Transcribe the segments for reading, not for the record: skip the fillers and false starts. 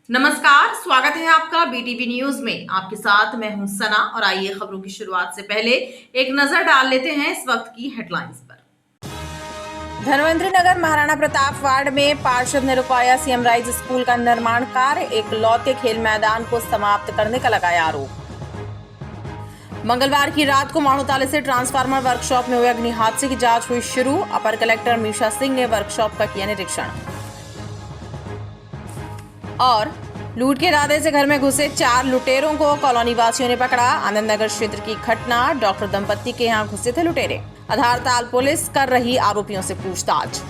नमस्कार, स्वागत है आपका बीटीवी न्यूज में। आपके साथ मैं हूं सना और आइए खबरों की शुरुआत से पहले एक नजर डाल लेते हैं इस वक्त की हेडलाइंस पर। धनवंतरी नगर महाराणा प्रताप वार्ड में पार्षद ने रुकवाया सीएम राइज स्कूल का निर्माण कार्य, एकलौते खेल मैदान को समाप्त करने का लगाया आरोप। मंगलवार की रात को माढ़ोताले से ट्रांसफार्मर वर्कशॉप में हुए अग्नि हादसे की जांच हुई शुरू। अपर कलेक्टर मीशा सिंह ने वर्कशॉप का किया निरीक्षण। और लूट के इरादे से घर में घुसे 4 लुटेरों को कॉलोनी वासियों ने पकड़ा। आनंद नगर क्षेत्र की घटना, डॉक्टर दंपत्ति के यहां घुसे थे लुटेरे। आधारताल पुलिस कर रही आरोपियों से पूछताछ।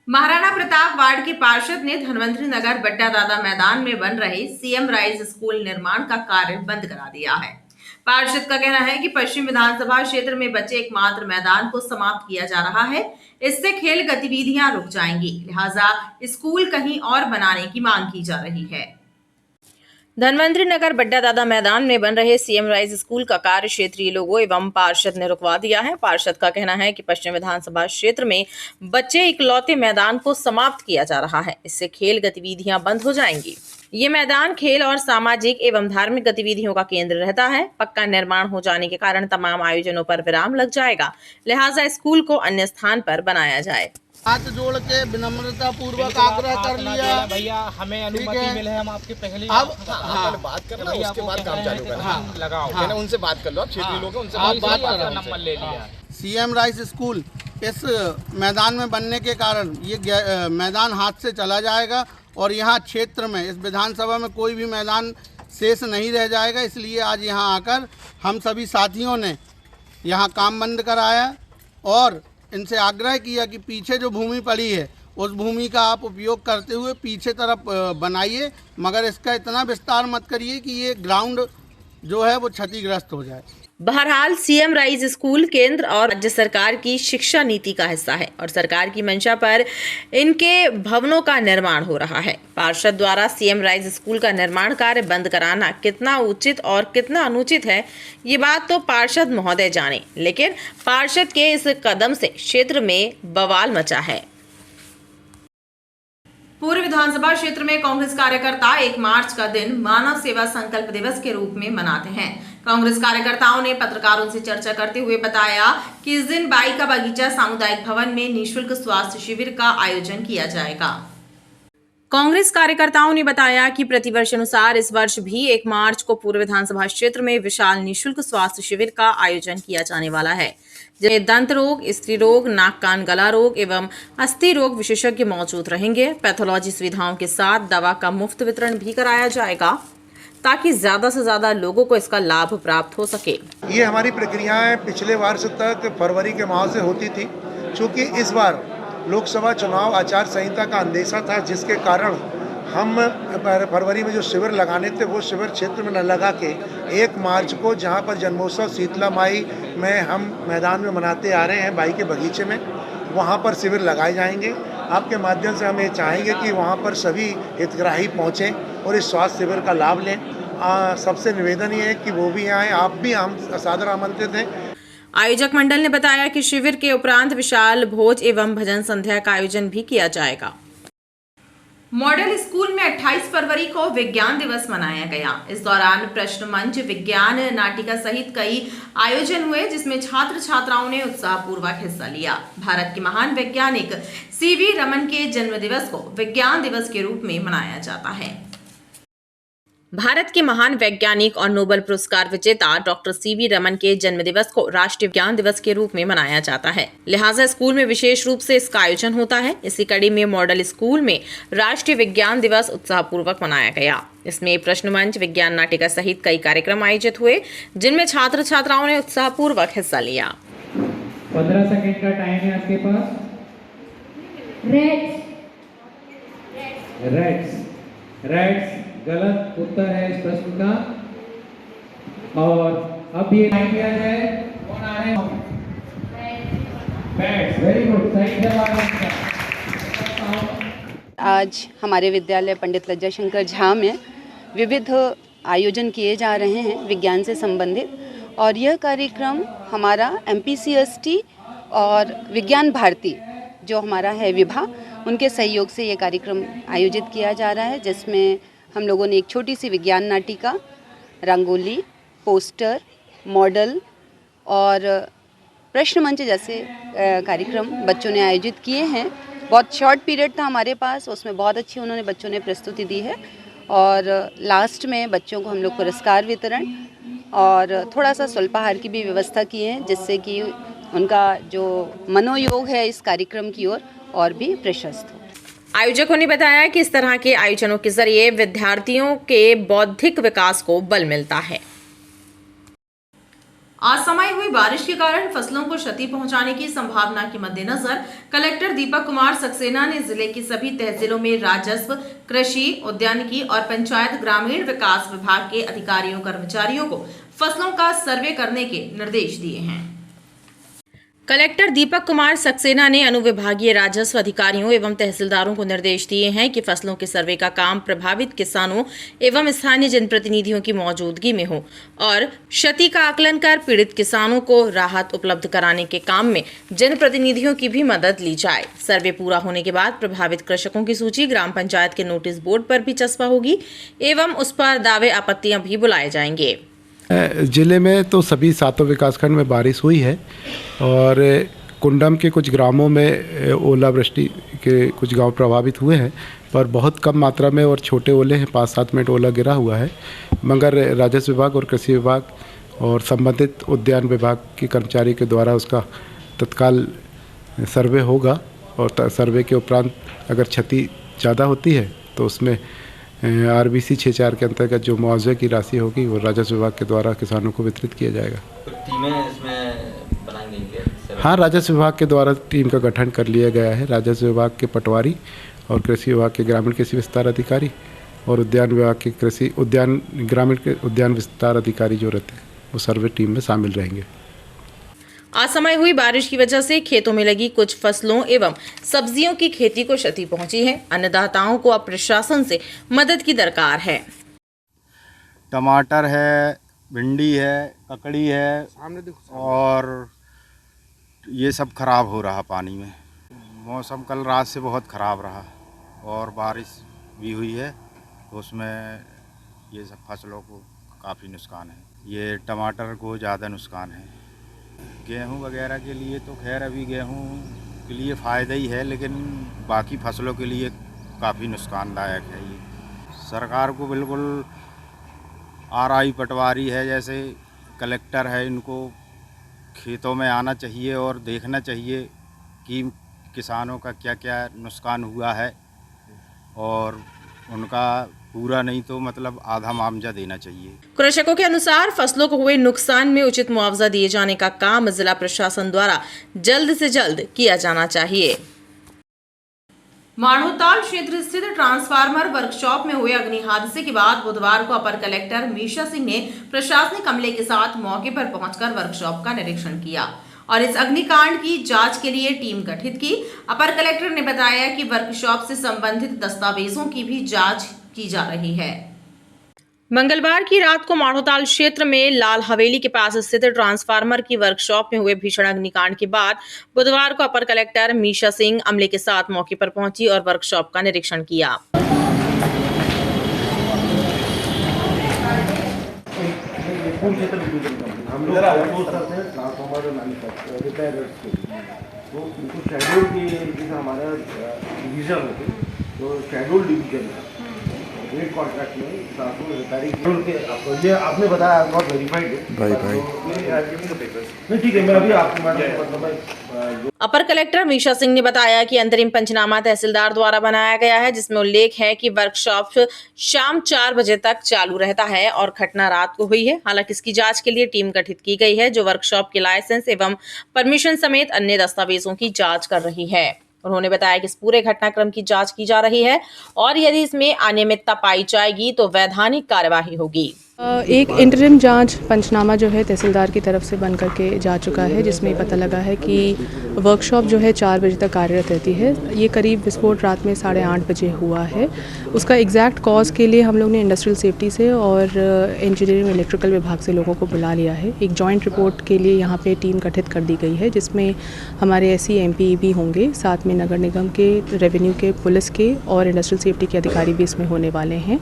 महाराणा प्रताप वार्ड के पार्षद ने धनवंतरी नगर बट्टा दादा मैदान में बन रहे सीएम राइज स्कूल निर्माण का कार्य बंद करा दिया है। पार्षद का कहना है कि पश्चिम विधानसभा क्षेत्र में बचे एकमात्र मैदान को समाप्त किया जा रहा है, इससे खेल गतिविधियां रुक जाएंगी, लिहाजा स्कूल कहीं और बनाने की मांग की जा रही है। धनवंतरी नगर बट्टा दादा मैदान में बन रहे सीएम राइज स्कूल का कार्य क्षेत्रीय लोगों एवं पार्षद ने रुकवा दिया है। पार्षद का कहना है कि पश्चिम विधानसभा क्षेत्र में बचे इकलौते मैदान को समाप्त किया जा रहा है, इससे खेल गतिविधियां बंद हो जाएंगी। ये मैदान खेल और सामाजिक एवं धार्मिक गतिविधियों का केंद्र रहता है। पक्का निर्माण हो जाने के कारण तमाम आयोजनों पर विराम लग जाएगा, लिहाजा स्कूल को अन्य स्थान पर बनाया जाए। हाथ जोड़ के विनम्रता पूर्वक आग्रह कर लिया। भैया हमें अनुमति मिले, हम आपके पहले अब बात करना, उसके बाद काम चालू करना। लगाओ, हाँ, उनसे बात कर लो, आप क्षेत्रीय लोग हैं, उनसे बात कर नंबर ले लिया। सीएम राइज स्कूल इस मैदान में बनने के कारण ये मैदान हाथ से चला जाएगा और यहाँ क्षेत्र में इस विधानसभा में कोई भी मैदान शेष नहीं रह जाएगा। इसलिए आज यहाँ आकर हम सभी साथियों ने यहाँ काम बंद कराया और इनसे आग्रह किया कि पीछे जो भूमि पड़ी है उस भूमि का आप उपयोग करते हुए पीछे तरफ बनाइए, मगर इसका इतना विस्तार मत करिए कि ये ग्राउंड जो है वो क्षतिग्रस्त हो जाए। बहरहाल सीएम राइज स्कूल केंद्र और राज्य सरकार की शिक्षा नीति का हिस्सा है और सरकार की मंशा पर इनके भवनों का निर्माण हो रहा है। पार्षद द्वारा सीएम राइज स्कूल का निर्माण कार्य बंद कराना कितना उचित और कितना अनुचित है, ये बात तो पार्षद महोदय जाने, लेकिन पार्षद के इस कदम से क्षेत्र में बवाल मचा है। पूर्व विधानसभा क्षेत्र में कांग्रेस कार्यकर्ता 1 मार्च का दिन मानव सेवा संकल्प दिवस के रूप में मनाते हैं। कांग्रेस कार्यकर्ताओं ने पत्रकारों से चर्चा करते हुए बताया कि इस दिन बाई का बगीचा सामुदायिक भवन में निःशुल्क स्वास्थ्य शिविर का आयोजन किया जाएगा। कांग्रेस कार्यकर्ताओं ने बताया कि प्रतिवर्ष अनुसार इस वर्ष भी 1 मार्च को पूर्व विधानसभा क्षेत्र में विशाल निःशुल्क स्वास्थ्य शिविर का आयोजन किया जाने वाला है, जिसमें दंत रोग, स्त्री रोग, नाक कान गला रोग एवं अस्थि रोग विशेषज्ञ मौजूद रहेंगे। पैथोलॉजी सुविधाओं के साथ दवा का मुफ्त वितरण भी कराया जाएगा ताकि ज्यादा से ज्यादा लोगों को इसका लाभ प्राप्त हो सके। ये हमारी प्रक्रियाएं पिछले वर्ष तक फरवरी के माह से होती थी, क्योंकि इस बार लोकसभा चुनाव आचार संहिता का अंदेशा था, जिसके कारण हम फरवरी में जो शिविर लगाने थे वो शिविर क्षेत्र में न लगा के 1 मार्च को जहां पर जन्मोत्सव शीतला माई में हम मैदान में मनाते आ रहे हैं, बाई के बगीचे में, वहां पर शिविर लगाए जाएंगे। आपके माध्यम से हम ये चाहेंगे कि वहां पर सभी हितग्राही पहुंचें और इस स्वास्थ्य शिविर का लाभ लें। सबसे निवेदन ये है कि वो भी आएँ, आप भी हम सादर आमंत्रित हैं। आयोजक मंडल ने बताया कि शिविर के उपरांत विशाल भोज एवं भजन संध्या का आयोजन भी किया जाएगा। मॉडल स्कूल में 28 फरवरी को विज्ञान दिवस मनाया गया। इस दौरान प्रश्न मंच, विज्ञान नाटिका सहित कई आयोजन हुए, जिसमें छात्र छात्राओं ने उत्साहपूर्वक हिस्सा लिया। भारत के महान वैज्ञानिक सीवी रमन के जन्म दिवस को विज्ञान दिवस के रूप में मनाया जाता है। भारत के महान वैज्ञानिक और नोबेल पुरस्कार विजेता डॉक्टर सीवी रमन के जन्मदिवस को राष्ट्रीय विज्ञान दिवस के रूप में मनाया जाता है, लिहाजा स्कूल में विशेष रूप से इसका आयोजन होता है। इसी कड़ी में मॉडल स्कूल में राष्ट्रीय विज्ञान दिवस उत्साहपूर्वक मनाया गया। इसमें प्रश्न मंच, विज्ञान नाटिका सहित कई कार्यक्रम आयोजित हुए, जिनमें छात्र छात्राओं ने उत्साहपूर्वक हिस्सा लिया। 15 सेकंड का टाइम है आपके पास। रेड्स गलत उत्तर है इस प्रश्न का। और अब ये टाइम दिया जाए, कौन आ रहे हैं? बैट्स, वेरी गुड, सही जवाब। आज हमारे विद्यालय पंडित लज्जा शंकर झा में विविध आयोजन किए जा रहे हैं विज्ञान से संबंधित, और यह कार्यक्रम हमारा MPCST और विज्ञान भारती जो हमारा है विभाग, उनके सहयोग से ये कार्यक्रम आयोजित किया जा रहा है, जिसमें हम लोगों ने एक छोटी सी विज्ञान नाटिका, रंगोली, पोस्टर, मॉडल और प्रश्न मंच जैसे कार्यक्रम बच्चों ने आयोजित किए हैं। बहुत शॉर्ट पीरियड था हमारे पास, उसमें बहुत अच्छी उन्होंने बच्चों ने प्रस्तुति दी है और लास्ट में बच्चों को हम लोग पुरस्कार वितरण और थोड़ा सा स्वल्पाहार की भी व्यवस्था की है, जिससे कि उनका जो मनोयोग है इस कार्यक्रम की ओर और भी प्रशस्त हो। आयोजकों ने बताया कि इस तरह के आयोजनों के जरिए विद्यार्थियों के बौद्धिक विकास को बल मिलता है। असमय हुई बारिश के कारण फसलों को क्षति पहुंचाने की संभावना के मद्देनजर कलेक्टर दीपक कुमार सक्सेना ने जिले की सभी तहसीलों में राजस्व, कृषि, उद्यानिकी और पंचायत ग्रामीण विकास विभाग के अधिकारियों कर्मचारियों को फसलों का सर्वे करने के निर्देश दिए हैं। कलेक्टर दीपक कुमार सक्सेना ने अनुविभागीय राजस्व अधिकारियों एवं तहसीलदारों को निर्देश दिए हैं कि फसलों के सर्वे का काम प्रभावित किसानों एवं स्थानीय जनप्रतिनिधियों की मौजूदगी में हो और क्षति का आकलन कर पीड़ित किसानों को राहत उपलब्ध कराने के काम में जनप्रतिनिधियों की भी मदद ली जाए। सर्वे पूरा होने के बाद प्रभावित कृषकों की सूची ग्राम पंचायत के नोटिस बोर्ड पर भी चस्पा होगी एवं उस पर दावे आपत्तियां भी बुलाए जाएंगे। जिले में तो सभी 7 विकासखंड में बारिश हुई है और कुंडम के कुछ ग्रामों में ओलावृष्टि के कुछ गांव प्रभावित हुए हैं, पर बहुत कम मात्रा में और छोटे ओले हैं, 5-7 मिनट ओला गिरा हुआ है। मगर राजस्व विभाग और कृषि विभाग और संबंधित उद्यान विभाग के कर्मचारी के द्वारा उसका तत्काल सर्वे होगा और सर्वे के उपरांत अगर क्षति ज़्यादा होती है तो उसमें RBC 6-4 के अंतर्गत जो मुआवजे की राशि होगी वो राजस्व विभाग के द्वारा किसानों को वितरित किया जाएगा। तो टीमें इसमें बनाएंगे? हाँ, राजस्व विभाग के द्वारा टीम का गठन कर लिया गया है। राजस्व विभाग के पटवारी और कृषि विभाग के ग्रामीण कृषि विस्तार अधिकारी और उद्यान विभाग के ग्रामीण उद्यान विस्तार अधिकारी जो रहते हैं वो सर्वे टीम में शामिल रहेंगे। असमय हुई बारिश की वजह से खेतों में लगी कुछ फसलों एवं सब्जियों की खेती को क्षति पहुंची है। अन्नदाताओं को अब प्रशासन से मदद की दरकार है। टमाटर है, भिंडी है, ककड़ी है और ये सब खराब हो रहा पानी में। मौसम कल रात से बहुत ख़राब रहा और बारिश भी हुई है, तो उसमें ये सब फसलों को काफ़ी नुकसान है। ये टमाटर को ज़्यादा नुकसान है। गेहूं वगैरह के लिए तो खैर अभी गेहूं के लिए फ़ायदा ही है, लेकिन बाकी फसलों के लिए काफ़ी नुकसानदायक है। ये सरकार को बिल्कुल RI पटवारी है जैसे कलेक्टर है, इनको खेतों में आना चाहिए और देखना चाहिए कि किसानों का क्या क्या नुकसान हुआ है और उनका पूरा नहीं तो मतलब आधा मुआवजा देना चाहिए। कृषकों के अनुसार फसलों को हुए नुकसान में उचित मुआवजा दिए जाने का काम जिला प्रशासन द्वारा जल्द से जल्द किया जाना चाहिए। माणोताल क्षेत्र स्थित ट्रांसफार्मर वर्कशॉप में हुए अग्नि हादसे के बाद बुधवार को अपर कलेक्टर मीशा सिंह ने प्रशासनिक अमले के साथ मौके पर पहुंचकर वर्कशॉप का निरीक्षण किया और इस अग्निकांड की जांच के लिए टीम गठित की। अपर कलेक्टर ने बताया कि वर्कशॉप से संबंधित दस्तावेजों की भी जांच की जा रही है। मंगलवार की रात को माणोताल क्षेत्र में लाल हवेली के पास स्थित ट्रांसफार्मर की वर्कशॉप में हुए भीषण अग्निकांड के बाद बुधवार को अपर कलेक्टर मीशा सिंह अमले के साथ मौके पर पहुंची और वर्कशॉप का निरीक्षण किया। रेट कॉन्ट्रैक्ट में ये आपने बताया नॉट वेरीफाइड भाई नहीं, ठीक है, मैं अभी आपको मैडम। अपर कलेक्टर मीशा सिंह ने बताया कि अंतरिम पंचनामा तहसीलदार द्वारा बनाया गया है, जिसमें उल्लेख है कि वर्कशॉप शाम 4 बजे तक चालू रहता है और घटना रात को हुई है। हालांकि इसकी जांच के लिए टीम गठित की गई है जो वर्कशॉप के लाइसेंस एवं परमिशन समेत अन्य दस्तावेजों की जाँच कर रही है। उन्होंने बताया कि इस पूरे घटनाक्रम की जांच की जा रही है और यदि इसमें अनियमितता पाई जाएगी तो वैधानिक कार्यवाही होगी। एक इंटरिम जांच पंचनामा जो है तहसीलदार की तरफ से बन करके जा चुका है, जिसमें पता लगा है कि वर्कशॉप जो है 4 बजे तक कार्यरत रहती है। ये करीब विस्फोट रात में 8:30 बजे हुआ है। उसका एग्जैक्ट कॉज के लिए हम लोग ने इंडस्ट्रियल सेफ्टी से और इंजीनियरिंग इलेक्ट्रिकल विभाग से लोगों को बुला लिया है। एक जॉइंट रिपोर्ट के लिए यहाँ पे टीम गठित कर दी गई है, जिसमें हमारे SC MP भी होंगे, साथ में नगर निगम के, रेवेन्यू के, पुलिस के और इंडस्ट्रियल सेफ्टी के अधिकारी भी इसमें होने वाले हैं।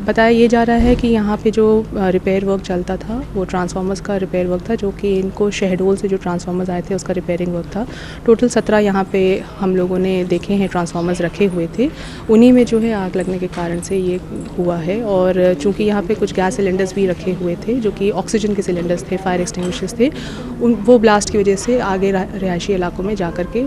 बताया ये जा रहा है कि यहाँ पे जो रिपेयर वर्क चलता था वो ट्रांसफार्मर्स का रिपेयर वर्क था, जो कि इनको शहडोल से जो ट्रांसफार्मर्स आए थे उसका रिपेयरिंग वर्क था। टोटल 17 यहाँ पे हम लोगों ने देखे हैं ट्रांसफार्मर्स रखे हुए थे, उन्हीं में जो है आग लगने के कारण से ये हुआ है। और चूँकि यहाँ पे कुछ गैस सिलेंडर्स भी रखे हुए थे जो कि ऑक्सीजन के सिलेंडर्स थे, फायर एक्सटिंग्विशर्स थे, वो ब्लास्ट की वजह से आगे रिहायशी इलाकों में जा कर के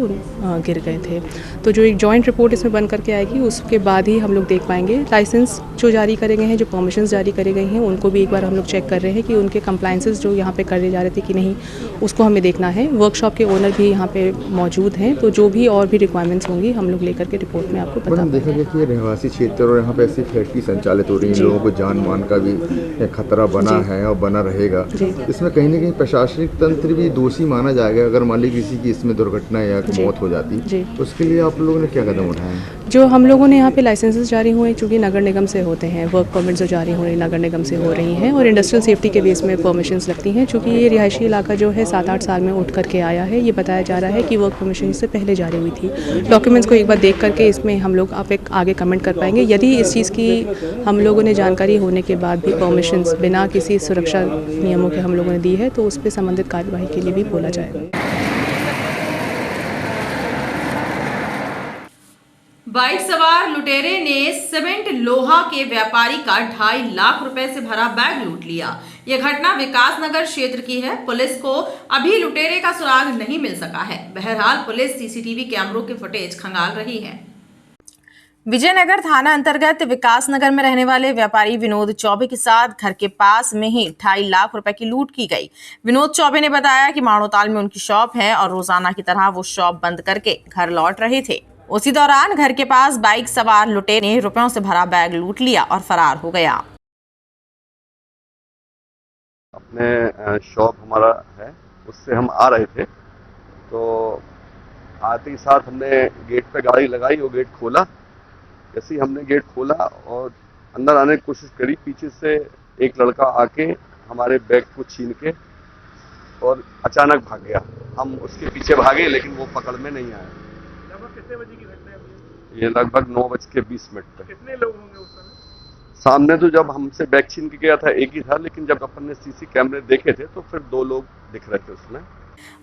गिर गए थे। तो जो एक जॉइंट रिपोर्ट इसमें बन करके आएगी उसके बाद ही हम लोग देख पाएंगे। लाइसेंस जो जारी करे गए हैं, जो परमिशंस जारी करे गए हैं, उनको भी एक बार हम लोग चेक कर रहे हैं कि उनके कंप्लायंसेस जो यहाँ पे करे जा रहे थे कि नहीं, उसको हमें देखना है। वर्कशॉप के ओनर भी यहाँ पे मौजूद हैं, तो जो भी और भी रिक्वायरमेंट्स होंगी हम लोग लेकर के रिपोर्ट में आपको बता देंगे। देखा गया कि रहवासी क्षेत्र और यहाँ पे ऐसी फैक्ट्री संचालित हो रही है, लोगों को जान मान का भी खतरा बना है और बना रहेगा। इसमें कहीं ना कहीं प्रशासनिक तंत्र भी दोषी माना जाएगा अगर मान ली किसी की इसमें दुर्घटना या मौत हो जाती, तो उसके लिए आप लोगों ने क्या कदम उठाए हैं? जो हम लोगों ने यहाँ पे लाइसेंसेस जारी हुए, चूँकि नगर निगम से होते हैं, वर्क परमिट जो जारी हो रही नगर निगम से हो रही हैं, और इंडस्ट्रियल सेफ्टी के बेस में परमिशंस लगती हैं। चूँकि ये रिहायशी इलाका जो है 7-8 साल में उठ करके आया है, ये बताया जा रहा है कि वर्क परमिशन इससे पहले जारी हुई थी। डॉक्यूमेंट्स को एक बार देख करके इसमें हम लोग आप एक आगे कमेंट कर पाएंगे। यदि इस चीज़ की हम लोगों ने जानकारी होने के बाद भी परमिशंस बिना किसी सुरक्षा नियमों के हम लोगों ने दी है, तो उस पर संबंधित कार्यवाही के लिए भी बोला जाएगा। बाइक सवार लुटेरे ने सीमेंट लोहा के व्यापारी का 2.5 लाख रुपए से भरा बैग लूट लिया। यह घटना विकास नगर क्षेत्र की है। पुलिस को अभी लुटेरे का सुराग नहीं मिल सका है। बहरहाल पुलिस CCTV कैमरों के फुटेज खंगाल रही है। विजयनगर थाना अंतर्गत विकास नगर में रहने वाले व्यापारी विनोद चौबे के साथ घर के पास में ही 2.5 लाख रुपए की लूट की गई। विनोद चौबे ने बताया कि माणोताल में उनकी शॉप है और रोजाना की तरह वो शॉप बंद करके घर लौट रहे थे। उसी दौरान घर के पास बाइक सवार लुटेरे ने रुपयों से भरा बैग लूट लिया और फरार हो गया। अपने शॉप हमारा है, उससे हम आ रहे थे, तो आते ही साथ हमने गेट पे गाड़ी लगाई और गेट खोला। जैसे ही हमने गेट खोला और अंदर आने की कोशिश करी, पीछे से एक लड़का आके हमारे बैग को छीन के और अचानक भाग गया। हम उसके पीछे भागे लेकिन वो पकड़ में नहीं आया। लगभग कितने बजे की घटना है? ये लगभग 9:20 तो कितने लोग होंगे उस समय? सामने तो जब हमसे बैग छीन के गया था एक ही था, लेकिन जब अपन ने CC कैमरे देखे थे तो फिर 2 लोग दिख रहे थे उसमें।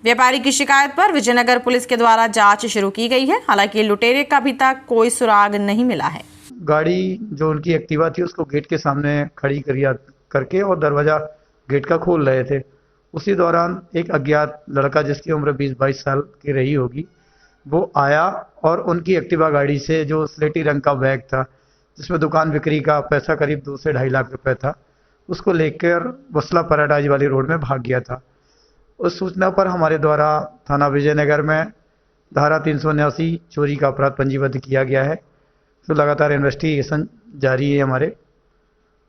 व्यापारी की शिकायत पर विजयनगर पुलिस के द्वारा जांच शुरू की गई है। हालांकि लुटेरे का अभी तक कोई सुराग नहीं मिला है। गाड़ी जो उनकी एक्टिवा थी उसको गेट के सामने खड़ी करके और दरवाजा गेट का खोल रहे थे। उसी दौरान एक अज्ञात लड़का जिसकी उम्र 20-22 साल की रही होगी, वो आया और उनकी एक्टिवा गाड़ी से जो स्लेटी रंग का बैग था जिसमें दुकान बिक्री का पैसा करीब 2 से 2.5 लाख रुपए था, उसको लेकर वसला पैराडाइज वाली रोड में भाग गया था। उस सूचना पर हमारे द्वारा थाना विजयनगर में धारा 379 चोरी का अपराध पंजीबद्ध किया गया है। तो लगातार इन्वेस्टिगेशन जारी है हमारे।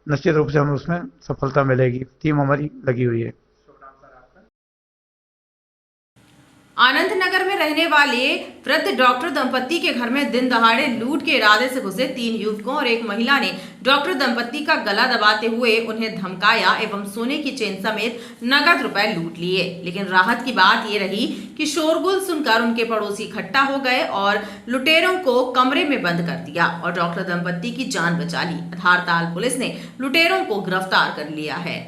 निश्चित रूप से हमें उसमें सफलता मिलेगी। टीम हमारी लगी हुई है। आनंद नगर में रहने वाले वृद्ध डॉक्टर दंपत्ति के घर में दिन दहाड़े लूट के इरादे से घुसे 3 युवकों और एक महिला ने डॉक्टर दंपत्ति का गला दबाते हुए उन्हें धमकाया एवं सोने की चेन समेत नगद रुपए लूट लिए। लेकिन राहत की बात ये रही कि शोरगुल सुनकर उनके पड़ोसी इकट्ठा हो गए और लुटेरों को कमरे में बंद कर दिया और डॉक्टर दंपत्ति की जान बचा ली। धारताल पुलिस ने लुटेरों को गिरफ्तार कर लिया है।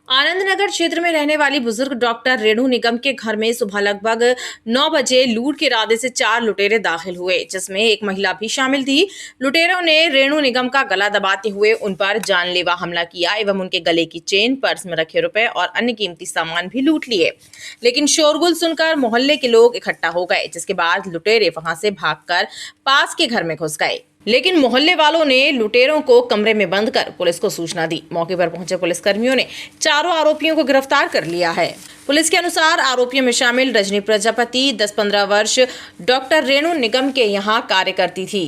आनंद नगर क्षेत्र में रहने वाली बुजुर्ग डॉक्टर रेणु निगम के घर में सुबह लगभग 9 बजे लूट के इरादे से 4 लुटेरे दाखिल हुए, जिसमें एक महिला भी शामिल थी। लुटेरों ने रेणु निगम का गला दबाते हुए उन पर जानलेवा हमला किया एवं उनके गले की चेन, पर्स में रखे रुपए और अन्य कीमती सामान भी लूट लिए। लेकिन शोरगुल सुनकर मोहल्ले के लोग इकट्ठा हो गए, जिसके बाद लुटेरे वहां से भागकर पास के घर में घुस गए। लेकिन मोहल्ले वालों ने लुटेरों को कमरे में बंद कर पुलिस को सूचना दी। मौके पर पहुंचे पुलिसकर्मियों ने 4 आरोपियों को गिरफ्तार कर लिया है। पुलिस के अनुसार आरोपियों में शामिल रजनी प्रजापति 10-15 वर्ष डॉक्टर रेणु निगम के यहाँ कार्य करती थी।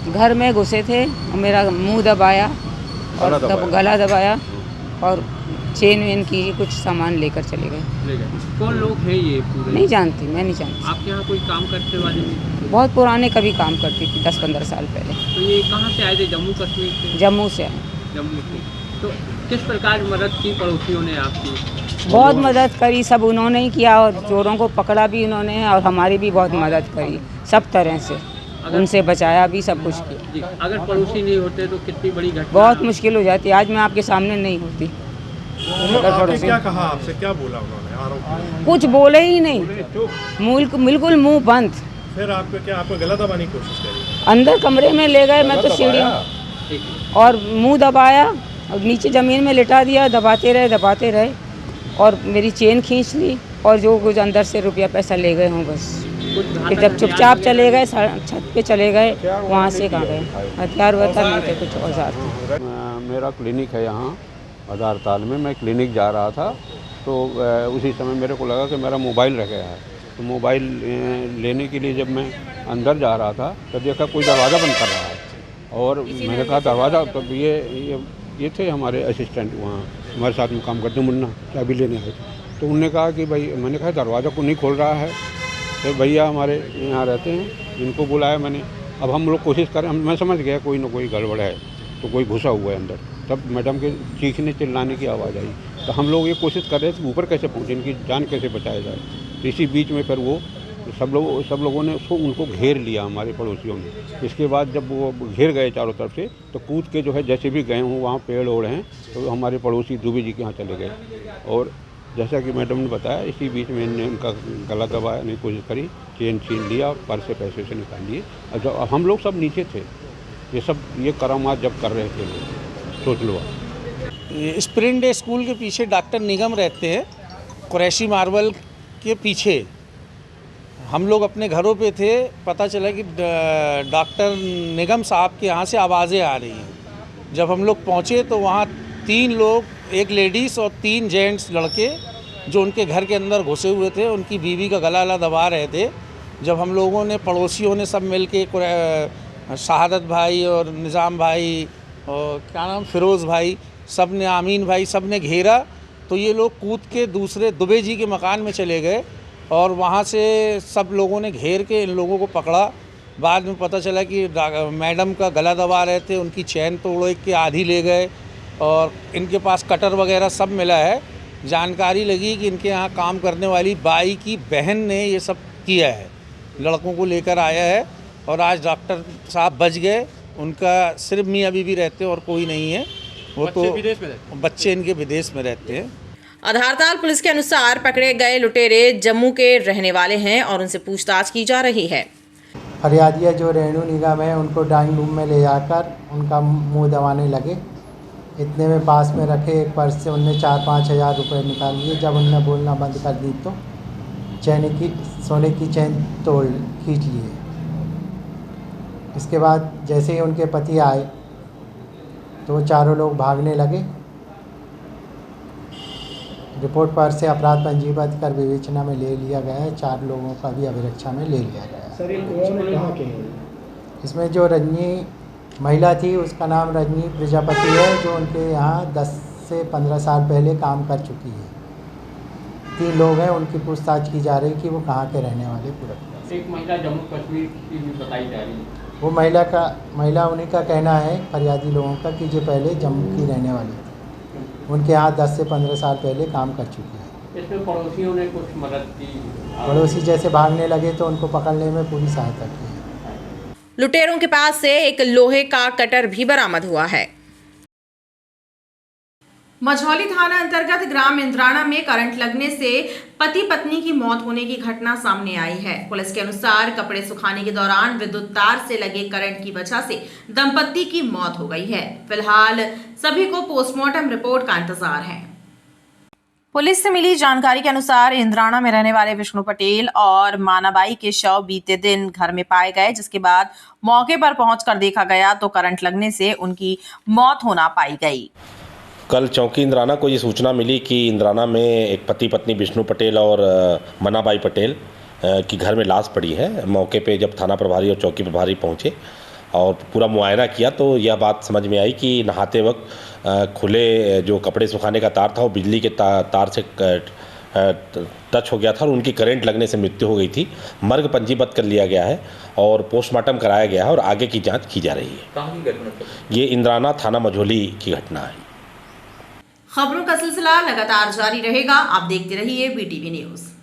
घर में घुसे थे, मेरा मुंह दबाया, और गला दबाया और चेन वेन की कुछ सामान लेकर चले गए। कौन लोग हैं ये पूरे? नहीं जानती, मैं नहीं जानती। आपके यहाँ कोई काम करते वाले नहीं? बहुत पुराने कभी काम करती थी, 10-15 साल पहले। तो ये कहाँ से आए थे? जम्मू कश्मीर से? जम्मू से आए। जम्मू से। तो किस प्रकार मदद की पड़ोसियों ने आपकी? बहुत मदद करी, सब उन्होंने ही किया और चोरों को पकड़ा भी उन्होंने और हमारी भी बहुत मदद करी, सब तरह से उनसे बचाया भी, सब कुछ किया। जी, अगर पड़ोसी नहीं होते तो कितनी बड़ी घटना बहुत मुश्किल हो जाती, आज मैं आपके सामने नहीं होती। आपने क्या कहा? आपसे क्या बोला उन्होंने? आरोप कुछ बोले ही नहीं, बिल्कुल मुंह बंद। फिर आपको क्या, आपको गला दबाने की कोशिश करी? अंदर कमरे में ले गए, मैं तो सीढ़ी और मुंह दबाया और नीचे ज़मीन में लिटा दिया, दबाते रहे और मेरी चेन खींच ली और जो कुछ अंदर से रुपया पैसा ले गए हों बस। फिर जब चुपचाप चले गए, छत पे चले गए, वहाँ से कहाँ गए, हथियार नहीं थे, कुछ औजार थे। मेरा क्लिनिक है यहाँ हज़ारताल में, मैं क्लिनिक जा रहा था तो उसी समय मेरे को लगा कि मेरा मोबाइल रह गया है। तो मोबाइल लेने के लिए जब मैं अंदर जा रहा था तब देखा कोई दरवाज़ा बंद कर रहा है और मैंने कहा दरवाज़ा, तब ये थे हमारे असिस्टेंट वहाँ हमारे साथ में काम करते, मुन्ना चाबी लेने आए थे। तो उन्होंने कहा कि भाई, मैंने कहा दरवाज़ा को नहीं खोल रहा है। तो भैया हमारे यहाँ रहते हैं, इनको बुलाया मैंने। अब हम लोग कोशिश करें, मैं समझ गया कोई ना कोई गड़बड़ है, तो कोई घुसा हुआ है अंदर। तब मैडम के चीखने चिल्लाने की आवाज़ आई, तो हम लोग ये कोशिश कर रहे थे ऊपर कैसे पहुँचे, इनकी जान कैसे बचाया जाए। तो इसी बीच में फिर वो सब लोगों ने उनको घेर लिया, हमारे पड़ोसियों ने। इसके बाद जब वो घेर गए चारों तरफ से, तो कूद के जो है जैसे भी गए हों, वहाँ पेड़ ओड़ हैं, तो हमारे पड़ोसी दुबे जी के यहाँ चले गए। और जैसा कि मैडम ने बताया, इसी बीच में इन्होंने उनका गला दबाने की कोशिश करी, चेन छीन लिया और पर्स से पैसे से निकाल लिए। अब हम लोग सब नीचे थे, ये करामात जब कर रहे थे लोग, सोच लो। स्प्रिंग डे स्कूल के पीछे डॉक्टर निगम रहते हैं, कुरैशी मार्बल के पीछे। हम लोग अपने घरों पे थे, पता चला कि डॉक्टर निगम साहब के यहाँ से आवाज़ें आ रही हैं। जब हम लोग पहुँचे तो वहाँ 3 लोग, एक लेडीज़ और 3 जेंट्स लड़के जो उनके घर के अंदर घुसे हुए थे, उनकी बीवी का गला दबा रहे थे। जब हम लोगों ने, पड़ोसियों ने सब मिल के, शहादत भाई और निज़ाम भाई और क्या नाम, फिरोज़ भाई, सब ने, आमीन भाई, सब ने घेरा, तो ये लोग कूद के दूसरे दुबे जी के मकान में चले गए और वहाँ से सब लोगों ने घेर के इन लोगों को पकड़ा। बाद में पता चला कि मैडम का गला दबा रहे थे, उनकी चैन तोड़ के आधी ले गए और इनके पास कटर वगैरह सब मिला है। जानकारी लगी कि इनके यहाँ काम करने वाली बाई की बहन ने ये सब किया है, लड़कों को लेकर आया है और आज डॉक्टर साहब बच गए। उनका सिर्फ मियाँ बीवी रहते हैं और कोई नहीं है, वो तो विदेश में रहते हैं। बच्चे इनके विदेश में रहते हैं। आधारताल पुलिस के अनुसार पकड़े गए लुटेरे जम्मू के रहने वाले हैं और उनसे पूछताछ की जा रही है। फरियादिया जो रेणु निगम है, उनको ड्राइंग रूम में ले जाकर उनका मुंह दबाने लगे। इतने में पास में रखे एक पर्स से उनने 4-5 हज़ार रुपये निकाल लिए। जब उनने बोलना बंद कर दी तो सोने की चैन खींच लिए। इसके बाद जैसे ही उनके पति आए तो वो चारों लोग भागने लगे। रिपोर्ट पर से अपराध पंजीबद्ध कर विवेचना में ले लिया गया है। 4 लोगों का भी अभिरक्षा में ले लिया गया है। सर, ये कौन कहाँ के हैं? इसमें जो रजनी महिला थी, उसका नाम रजनी प्रजापति है, जो उनके यहाँ 10 से 15 साल पहले काम कर चुकी है। 3 लोग हैं, उनकी पूछताछ की जा रही कि वो कहाँ के रहने वाले पूरा। एक महिला जम्मू कश्मीर की भी बताई जा रही है। वो महिला उन्हीं का कहना है, फरियादी लोगों का, कि जो पहले जम्मू की रहने वाली थी, उनके यहाँ 10 से 15 साल पहले काम कर चुकी है। इसमें पड़ोसियों ने कुछ मदद की? पड़ोसी जैसे भागने लगे तो उनको पकड़ने में पूरी सहायता की है। लुटेरों के पास से एक लोहे का कटर भी बरामद हुआ है। मझौली थाना अंतर्गत ग्राम इंद्राणा में करंट लगने से पति पत्नी की मौत होने की घटना सामने आई है। पुलिस के अनुसार कपड़े सुखाने के दौरान विद्युत तार से लगे करंट की वजह से दंपत्ति की मौत हो गई है। फिलहाल सभी को पोस्टमार्टम रिपोर्ट का इंतजार है। पुलिस से मिली जानकारी के अनुसार इंद्राणा में रहने वाले विष्णु पटेल और मानाबाई के शव बीते दिन घर में पाए गए, जिसके बाद मौके पर पहुंचकर देखा गया तो करंट लगने से उनकी मौत होना पाई गई। कल चौकी इंद्राना को ये सूचना मिली कि इंद्राना में एक पति पत्नी विष्णु पटेल और मनाबाई पटेल की घर में लाश पड़ी है। मौके पे जब थाना प्रभारी और चौकी प्रभारी पहुंचे और पूरा मुआयना किया तो यह बात समझ में आई कि नहाते वक्त खुले जो कपड़े सुखाने का तार था वो बिजली के तार से टच हो गया था और उनकी करंट लगने से मृत्यु हो गई थी। मर्ग पंजीबद्ध कर लिया गया है और पोस्टमार्टम कराया गया है और आगे की जांच की जा रही है। कहाँ की घटना? ये इंद्राना थाना मझोली की घटना है। खबरों का सिलसिला लगातार जारी रहेगा, आप देखते रहिए BTV न्यूज़।